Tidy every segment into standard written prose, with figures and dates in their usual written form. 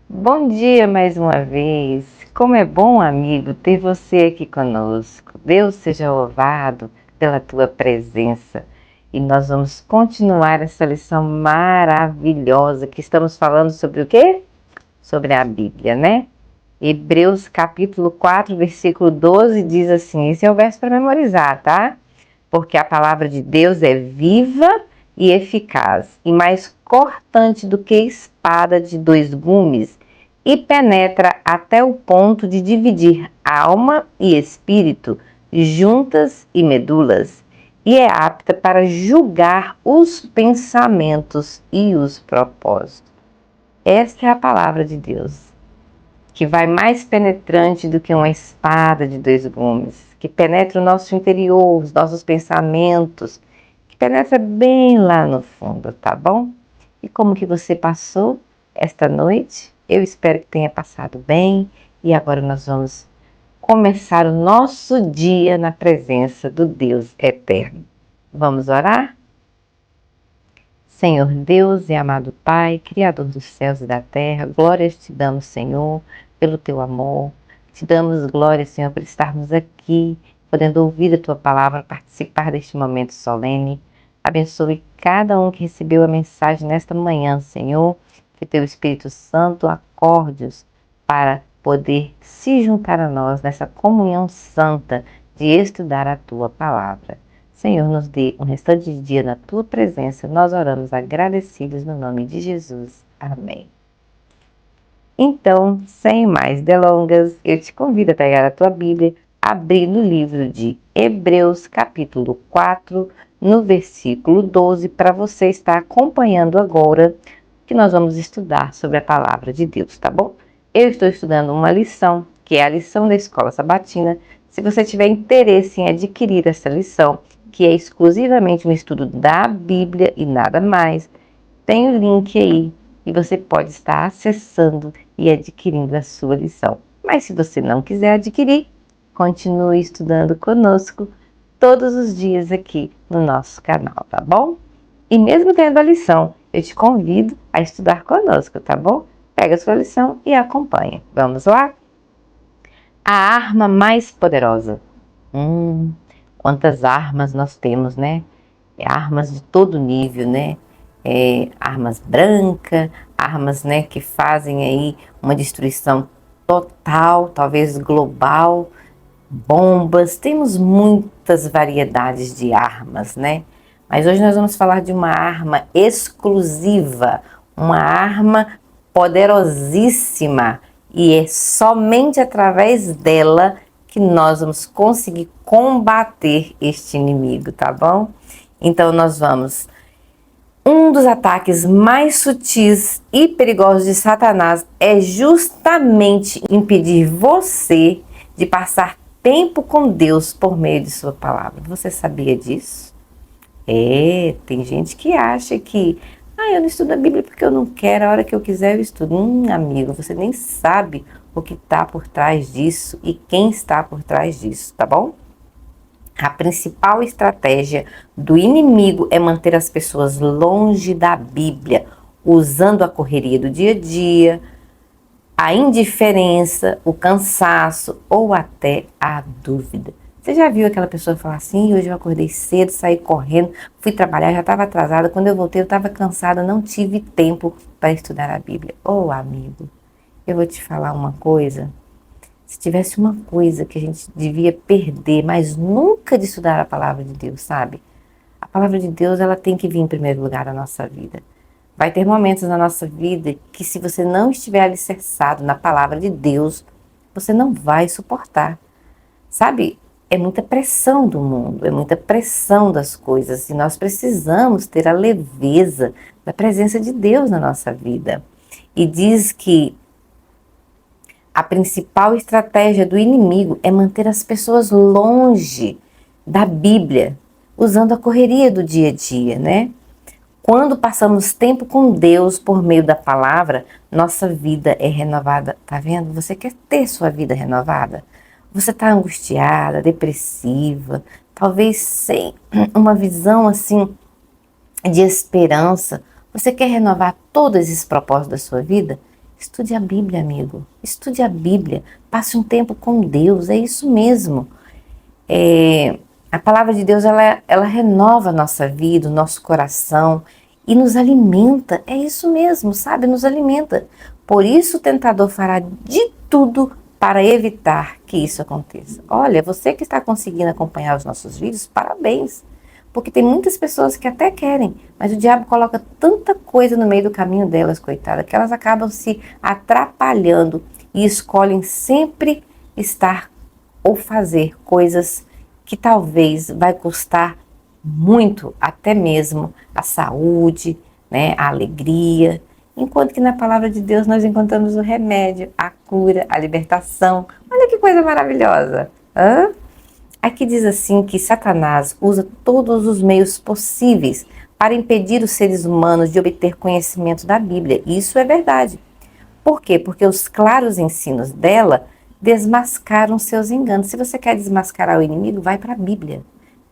Bom dia mais uma vez. Como é bom, amigo, ter você aqui conosco. Deus seja louvado pela tua presença. E nós vamos continuar essa lição maravilhosa que estamos falando sobre o quê? Sobre a Bíblia, né? Hebreus capítulo 4, versículo 12 diz assim, esse é o verso para memorizar, tá? Porque a palavra de Deus é viva e eficaz, e mais cortante do que espada de dois gumes, e penetra até o ponto de dividir alma e espírito, juntas e medulas, e é apta para julgar os pensamentos e os propósitos. Esta é a palavra de Deus, que vai mais penetrante do que uma espada de dois gumes, que penetra o nosso interior, os nossos pensamentos, que penetra bem lá no fundo, tá bom? E como que você passou esta noite? Eu espero que tenha passado bem e agora nós vamos começar o nosso dia na presença do Deus eterno. Vamos orar? Senhor Deus e amado Pai, Criador dos céus e da terra, glórias te damos, Senhor, pelo teu amor. Te damos glória, Senhor, por estarmos aqui, podendo ouvir a tua palavra, participar deste momento solene. Abençoe cada um que recebeu a mensagem nesta manhã, Senhor, que teu Espírito Santo acorde-os para poder se juntar a nós nessa comunhão santa de estudar a tua palavra. Senhor, nos dê um restante de dia na tua presença. Nós oramos agradecidos no nome de Jesus. Amém. Então, sem mais delongas, eu te convido a pegar a tua Bíblia, abrir no livro de Hebreus, capítulo 4, no versículo 12, para você estar acompanhando agora que nós vamos estudar sobre a palavra de Deus, tá bom? Eu estou estudando uma lição, que é a lição da Escola Sabatina. Se você tiver interesse em adquirir essa lição, que é exclusivamente um estudo da Bíblia e nada mais, tem o link aí e você pode estar acessando e adquirindo a sua lição. Mas se você não quiser adquirir, continue estudando conosco todos os dias aqui no nosso canal, tá bom? E mesmo tendo a lição, eu te convido a estudar conosco, tá bom? Pega a sua lição e acompanha. Vamos lá? A arma mais poderosa. Quantas armas nós temos, né? Armas de todo nível, né? Armas brancas, armas, né, que fazem aí uma destruição total, talvez global, bombas. Temos muitas variedades de armas, né? Mas hoje nós vamos falar de uma arma exclusiva, uma arma poderosíssima, e é somente através dela que nós vamos conseguir combater este inimigo, tá bom? Então nós vamos. Um dos ataques mais sutis e perigosos de Satanás é justamente impedir você de passar tempo com Deus por meio de sua palavra. Você sabia disso? Tem gente que acha que eu não estudo a Bíblia porque eu não quero, a hora que eu quiser eu estudo. Amigo, você nem sabe o que está por trás disso e quem está por trás disso, tá bom? A principal estratégia do inimigo é manter as pessoas longe da Bíblia, usando a correria do dia a dia, a indiferença, o cansaço ou até a dúvida. Você já viu aquela pessoa falar assim, hoje eu acordei cedo, saí correndo, fui trabalhar, já estava atrasada, quando eu voltei eu estava cansada, não tive tempo para estudar a Bíblia. Amigo, eu vou te falar uma coisa. Se tivesse uma coisa que a gente devia perder, mas nunca de estudar a palavra de Deus, sabe? A palavra de Deus, ela tem que vir em primeiro lugar na nossa vida. Vai ter momentos na nossa vida que, se você não estiver alicerçado na palavra de Deus, você não vai suportar. Sabe? É muita pressão do mundo, é muita pressão das coisas, e nós precisamos ter a leveza da presença de Deus na nossa vida. E diz que a principal estratégia do inimigo é manter as pessoas longe da Bíblia, usando a correria do dia a dia, né? Quando passamos tempo com Deus por meio da palavra, nossa vida é renovada. Tá vendo? Você quer ter sua vida renovada? Você está angustiada, depressiva, talvez sem uma visão assim de esperança. Você quer renovar todos esses propósitos da sua vida? Estude a Bíblia, amigo. Estude a Bíblia. Passe um tempo com Deus. É isso mesmo. A palavra de Deus, ela renova a nossa vida, o nosso coração e nos alimenta. É isso mesmo, sabe? Nos alimenta. Por isso o tentador fará de tudo para evitar que isso aconteça. Olha, você que está conseguindo acompanhar os nossos vídeos, parabéns. Porque tem muitas pessoas que até querem, mas o diabo coloca tanta coisa no meio do caminho delas, coitada, que elas acabam se atrapalhando e escolhem sempre estar ou fazer coisas que talvez vai custar muito, até mesmo a saúde, né, a alegria, enquanto que na palavra de Deus nós encontramos o remédio, a cura, a libertação. Olha que coisa maravilhosa! Hã? Aqui diz assim que Satanás usa todos os meios possíveis para impedir os seres humanos de obter conhecimento da Bíblia. Isso é verdade. Por quê? Porque os claros ensinos dela desmascaram seus enganos. Se você quer desmascarar o inimigo, vai para a Bíblia.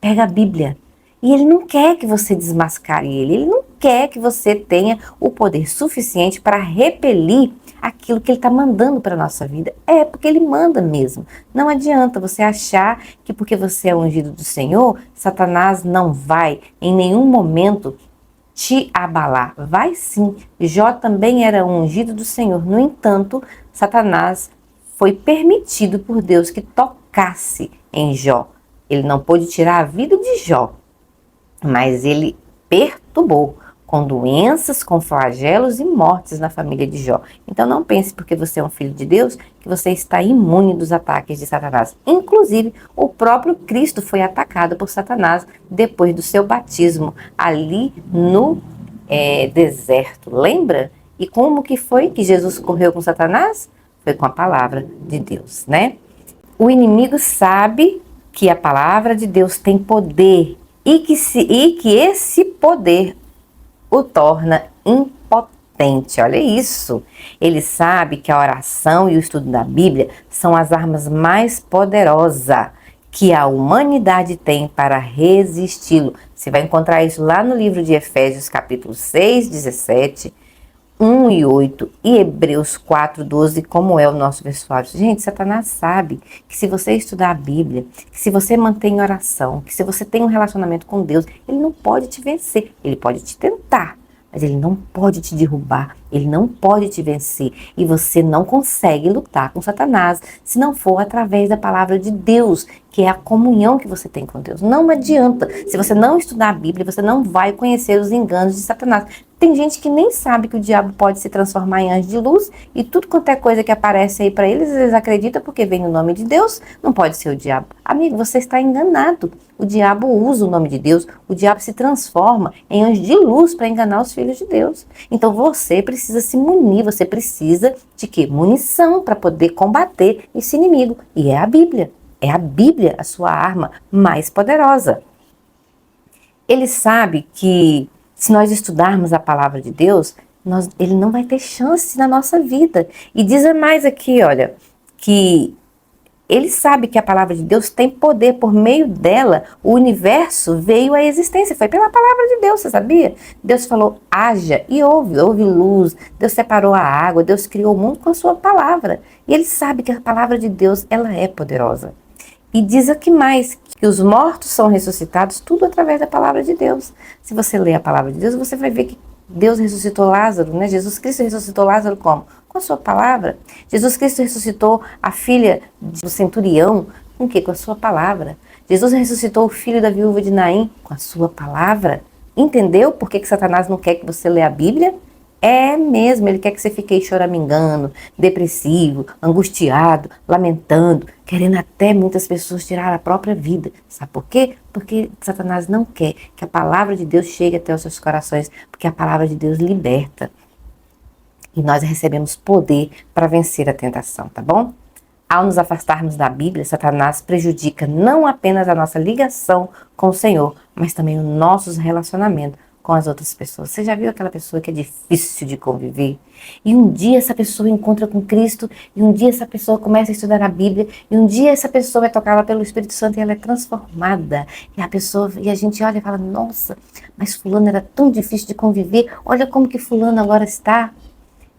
Pega a Bíblia. E ele não quer que você desmascare ele. Ele não quer que você tenha o poder suficiente para repelir aquilo que ele está mandando para a nossa vida. É, porque ele manda mesmo. Não adianta você achar que porque você é ungido do Senhor, Satanás não vai em nenhum momento te abalar. Vai sim. Jó também era ungido do Senhor. No entanto, Satanás foi permitido por Deus que tocasse em Jó. Ele não pôde tirar a vida de Jó, mas ele perturbou com doenças, com flagelos e mortes na família de Jó. Então não pense porque você é um filho de Deus que você está imune dos ataques de Satanás. Inclusive, o próprio Cristo foi atacado por Satanás depois do seu batismo ali no deserto. Lembra? E como que foi que Jesus correu com Satanás? Foi com a palavra de Deus, né? O inimigo sabe que a palavra de Deus tem poder e que esse poder o torna impotente. Olha isso. Ele sabe que a oração e o estudo da Bíblia são as armas mais poderosas que a humanidade tem para resisti-lo. Você vai encontrar isso lá no livro de Efésios, capítulo 6, 17, 1 e 8 e Hebreus 4, 12, como é o nosso versículo. Gente, Satanás sabe que se você estudar a Bíblia, que se você mantém oração, que se você tem um relacionamento com Deus, ele não pode te vencer, ele pode te tentar, mas ele não pode te derrubar, ele não pode te vencer. E você não consegue lutar com Satanás se não for através da palavra de Deus, que é a comunhão que você tem com Deus. Não adianta. Se você não estudar a Bíblia, você não vai conhecer os enganos de Satanás. Tem gente que nem sabe que o diabo pode se transformar em anjo de luz e tudo quanto é coisa que aparece aí para eles acreditam porque vem no nome de Deus, não pode ser o diabo. Amigo, você está enganado. O diabo usa o nome de Deus, o diabo se transforma em anjo de luz para enganar os filhos de Deus. Então você precisa se munir, você precisa de quê? Munição para poder combater esse inimigo. E é a Bíblia. É a Bíblia a sua arma mais poderosa. Ele sabe que se nós estudarmos a palavra de Deus, ele não vai ter chance na nossa vida. E diz mais aqui, olha, que ele sabe que a palavra de Deus tem poder, por meio dela, o universo veio à existência. Foi pela palavra de Deus, você sabia? Deus falou, haja, e houve luz. Deus separou a água, Deus criou o mundo com a sua palavra. E ele sabe que a palavra de Deus, ela é poderosa. E diz aqui mais, que os mortos são ressuscitados, tudo através da palavra de Deus. Se você ler a palavra de Deus, você vai ver que Deus ressuscitou Lázaro, né? Jesus Cristo ressuscitou Lázaro como? Com a sua palavra. Jesus Cristo ressuscitou a filha do centurião, com o quê? Com a sua palavra. Jesus ressuscitou o filho da viúva de Naim, com a sua palavra. Entendeu por que Satanás não quer que você leia a Bíblia? É mesmo, ele quer que você fique choramingando, depressivo, angustiado, lamentando, querendo até muitas pessoas tirar a própria vida. Sabe por quê? Porque Satanás não quer que a palavra de Deus chegue até os seus corações, porque a palavra de Deus liberta. E nós recebemos poder para vencer a tentação, tá bom? Ao nos afastarmos da Bíblia, Satanás prejudica não apenas a nossa ligação com o Senhor, mas também os nossos relacionamentos com as outras pessoas. Você já viu aquela pessoa que é difícil de conviver? E um dia essa pessoa encontra com Cristo, e um dia essa pessoa começa a estudar a Bíblia, e um dia essa pessoa é tocada pelo Espírito Santo e ela é transformada. E a gente olha e fala, nossa, mas fulano era tão difícil de conviver, olha como que fulano agora está.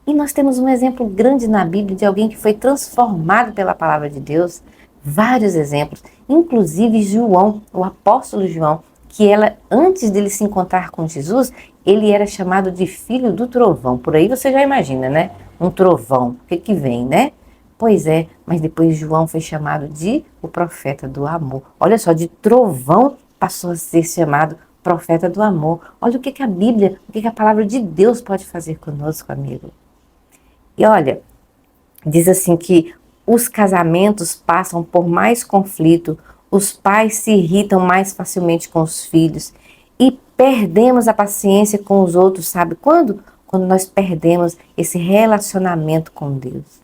E nós temos um exemplo grande na Bíblia de alguém que foi transformado pela palavra de Deus. Vários exemplos, inclusive João, o apóstolo João, que antes dele se encontrar com Jesus, ele era chamado de filho do trovão. Por aí você já imagina, né? Um trovão, o que vem, né? Pois é, mas depois João foi chamado de o profeta do amor. Olha só, de trovão passou a ser chamado profeta do amor. Olha o que a Bíblia, o que a palavra de Deus pode fazer conosco, amigo. E olha, diz assim que os casamentos passam por mais conflito, os pais se irritam mais facilmente com os filhos e perdemos a paciência com os outros, sabe quando? Quando nós perdemos esse relacionamento com Deus.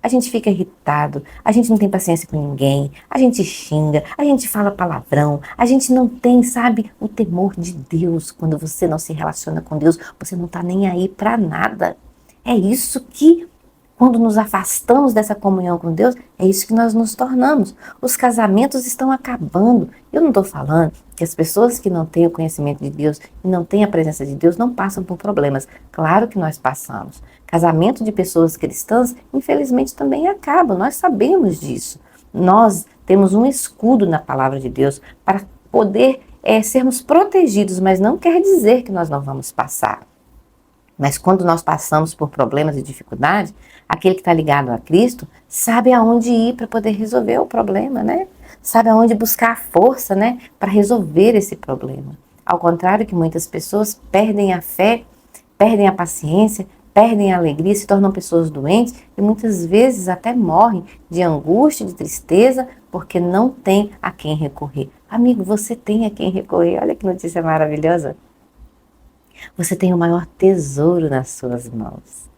A gente fica irritado, a gente não tem paciência com ninguém, a gente xinga, a gente fala palavrão, a gente não tem, sabe, o temor de Deus. Quando você não se relaciona com Deus, você não está nem aí para nada. É isso que, quando nos afastamos dessa comunhão com Deus, é isso que nós nos tornamos. Os casamentos estão acabando. Eu não estou falando que as pessoas que não têm o conhecimento de Deus e não têm a presença de Deus não passam por problemas. Claro que nós passamos. Casamento de pessoas cristãs, infelizmente, também acaba. Nós sabemos disso. Nós temos um escudo na palavra de Deus para poder sermos protegidos, mas não quer dizer que nós não vamos passar. Mas quando nós passamos por problemas e dificuldades, aquele que está ligado a Cristo sabe aonde ir para poder resolver o problema, né? Sabe aonde buscar a força, né? Para resolver esse problema. Ao contrário que muitas pessoas perdem a fé, perdem a paciência, perdem a alegria, se tornam pessoas doentes e muitas vezes até morrem de angústia, de tristeza, porque não tem a quem recorrer. Amigo, você tem a quem recorrer. Olha que notícia maravilhosa. Você tem o maior tesouro nas suas mãos.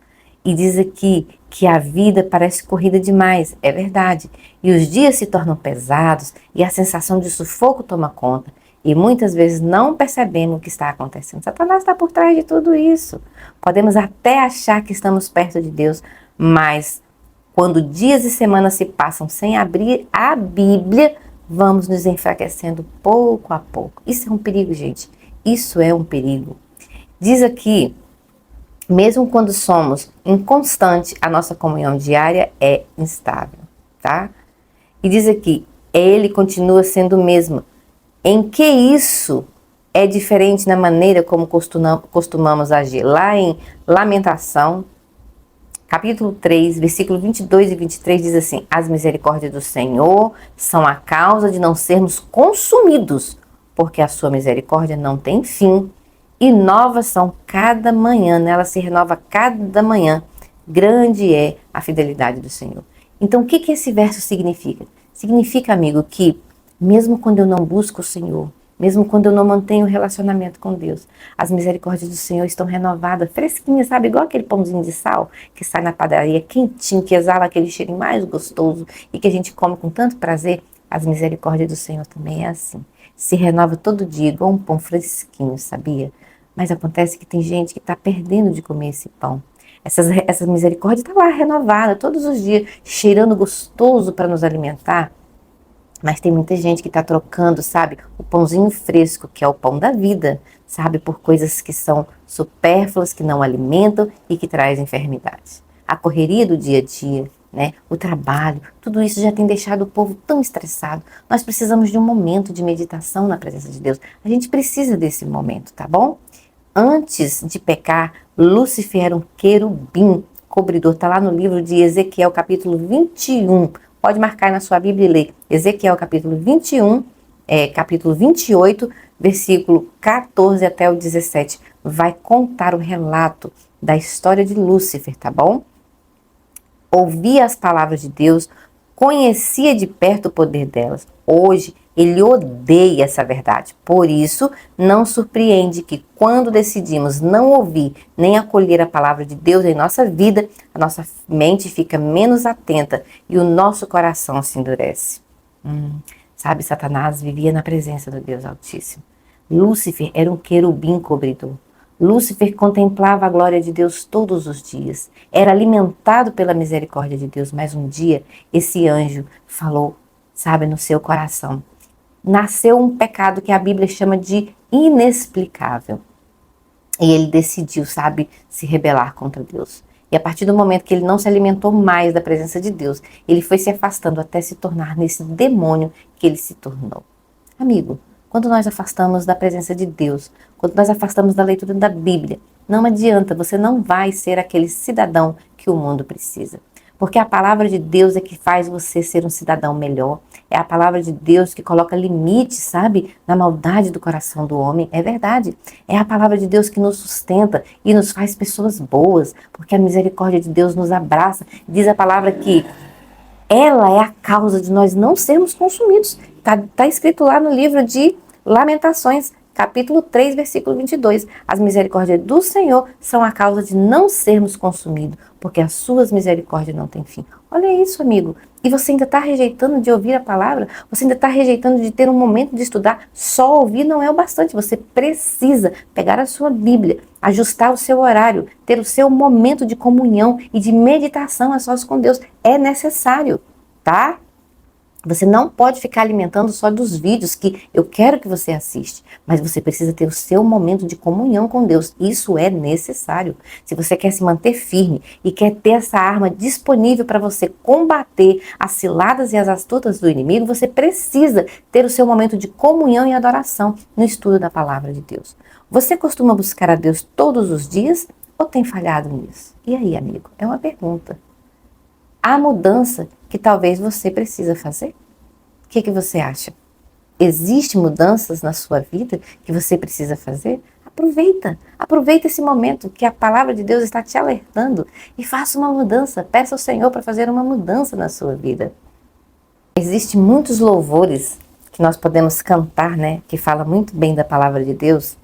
E diz aqui que a vida parece corrida demais, é verdade. E os dias se tornam pesados e a sensação de sufoco toma conta. E muitas vezes não percebemos o que está acontecendo. Satanás está por trás de tudo isso. Podemos até achar que estamos perto de Deus, mas quando dias e semanas se passam sem abrir a Bíblia, vamos nos enfraquecendo pouco a pouco. Isso é um perigo, gente. Isso é um perigo. Diz aqui, mesmo quando somos inconstantes, a nossa comunhão diária é instável, tá? E diz aqui, ele continua sendo o mesmo. Em que isso é diferente na maneira como costumamos agir? Lá em Lamentação, capítulo 3, versículo 22 e 23 diz assim, as misericórdias do Senhor são a causa de não sermos consumidos, porque a sua misericórdia não tem fim. E novas são cada manhã, né? Ela se renova cada manhã. Grande é a fidelidade do Senhor. Então, o que esse verso significa? Significa, amigo, que mesmo quando eu não busco o Senhor, mesmo quando eu não mantenho o relacionamento com Deus, as misericórdias do Senhor estão renovadas, fresquinhas, sabe? Igual aquele pãozinho de sal que sai na padaria, quentinho, que exala aquele cheirinho mais gostoso e que a gente come com tanto prazer. As misericórdias do Senhor também é assim. Se renova todo dia, igual um pão fresquinho, sabia? Mas acontece que tem gente que está perdendo de comer esse pão. Essa misericórdia está lá renovada todos os dias, cheirando gostoso para nos alimentar. Mas tem muita gente que está trocando, sabe, o pãozinho fresco, que é o pão da vida, sabe, por coisas que são supérfluas, que não alimentam e que trazem enfermidades. A correria do dia a dia, né, o trabalho, tudo isso já tem deixado o povo tão estressado. Nós precisamos de um momento de meditação na presença de Deus. A gente precisa desse momento, tá bom? Antes de pecar, Lúcifer era um querubim cobridor. Está lá no livro de Ezequiel, capítulo 21. Pode marcar na sua Bíblia e ler. Ezequiel, capítulo 21, capítulo 28, versículo 14 até o 17. Vai contar o relato da história de Lúcifer, tá bom? Ouvia as palavras de Deus, conhecia de perto o poder delas. Hoje, ele odeia essa verdade. Por isso, não surpreende que quando decidimos não ouvir nem acolher a palavra de Deus em nossa vida, a nossa mente fica menos atenta e o nosso coração se endurece. Sabe, Satanás vivia na presença do Deus Altíssimo. Lúcifer era um querubim cobridor. Lúcifer contemplava a glória de Deus todos os dias. Era alimentado pela misericórdia de Deus, mas um dia esse anjo falou, sabe, no seu coração. Nasceu um pecado que a Bíblia chama de inexplicável. E ele decidiu, sabe, se rebelar contra Deus. E a partir do momento que ele não se alimentou mais da presença de Deus, ele foi se afastando até se tornar nesse demônio que ele se tornou. Amigo, quando nós afastamos da presença de Deus, quando nós afastamos da leitura da Bíblia, não adianta, você não vai ser aquele cidadão que o mundo precisa. Porque a palavra de Deus é que faz você ser um cidadão melhor. É a palavra de Deus que coloca limites, sabe, na maldade do coração do homem. É verdade. É a palavra de Deus que nos sustenta e nos faz pessoas boas. Porque a misericórdia de Deus nos abraça. Diz a palavra que ela é a causa de nós não sermos consumidos. Tá escrito lá no livro de Lamentações, capítulo 3, versículo 22. As misericórdias do Senhor são a causa de não sermos consumidos, porque as suas misericórdias não têm fim. Olha isso, amigo. E você ainda está rejeitando de ouvir a palavra? Você ainda está rejeitando de ter um momento de estudar? Só ouvir não é o bastante. Você precisa pegar a sua Bíblia, ajustar o seu horário, ter o seu momento de comunhão e de meditação a sós com Deus. É necessário, tá? Você não pode ficar alimentando só dos vídeos que eu quero que você assiste, mas você precisa ter o seu momento de comunhão com Deus. Isso é necessário. Se você quer se manter firme e quer ter essa arma disponível para você combater as ciladas e as astutas do inimigo, você precisa ter o seu momento de comunhão e adoração no estudo da palavra de Deus. Você costuma buscar a Deus todos os dias ou tem falhado nisso? E aí, amigo? É uma pergunta. Há mudança que talvez você precisa fazer? O que você acha? Existem mudanças na sua vida que você precisa fazer? Aproveita esse momento que a palavra de Deus está te alertando e faça uma mudança. Peça ao Senhor para fazer uma mudança na sua vida. Existem muitos louvores que nós podemos cantar, né? Que fala muito bem da palavra de Deus.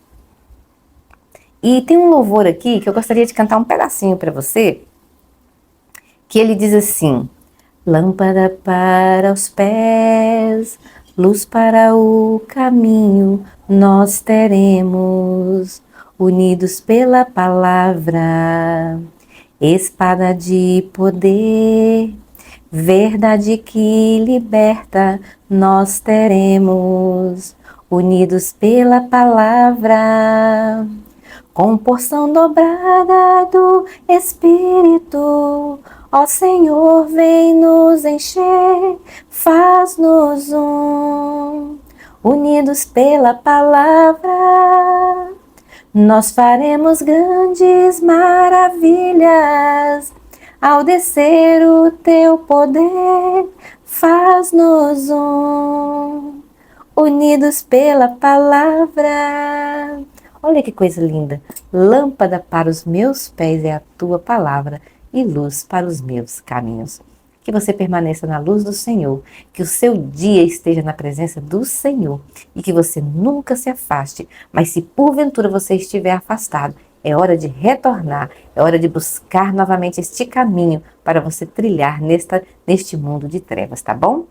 E tem um louvor aqui que eu gostaria de cantar um pedacinho para você, que ele diz assim: lâmpada para os pés, luz para o caminho, nós teremos, unidos pela palavra, espada de poder, verdade que liberta, nós teremos, unidos pela palavra. Com porção dobrada do Espírito, ó Senhor, vem nos encher, faz-nos um, unidos pela palavra. Nós faremos grandes maravilhas, ao descer o teu poder, faz-nos um, unidos pela palavra. Olha que coisa linda! Lâmpada para os meus pés é a tua palavra e luz para os meus caminhos. Que você permaneça na luz do Senhor, que o seu dia esteja na presença do Senhor e que você nunca se afaste, mas se porventura você estiver afastado, é hora de retornar, é hora de buscar novamente este caminho para você trilhar neste mundo de trevas, tá bom?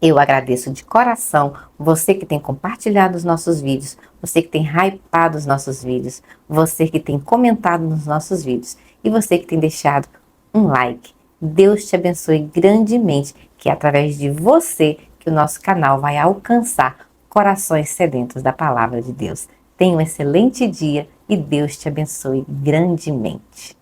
Eu agradeço de coração você que tem compartilhado os nossos vídeos, você que tem hypado os nossos vídeos, você que tem comentado nos nossos vídeos e você que tem deixado um like. Deus te abençoe grandemente, que é através de você que o nosso canal vai alcançar corações sedentos da palavra de Deus. Tenha um excelente dia e Deus te abençoe grandemente.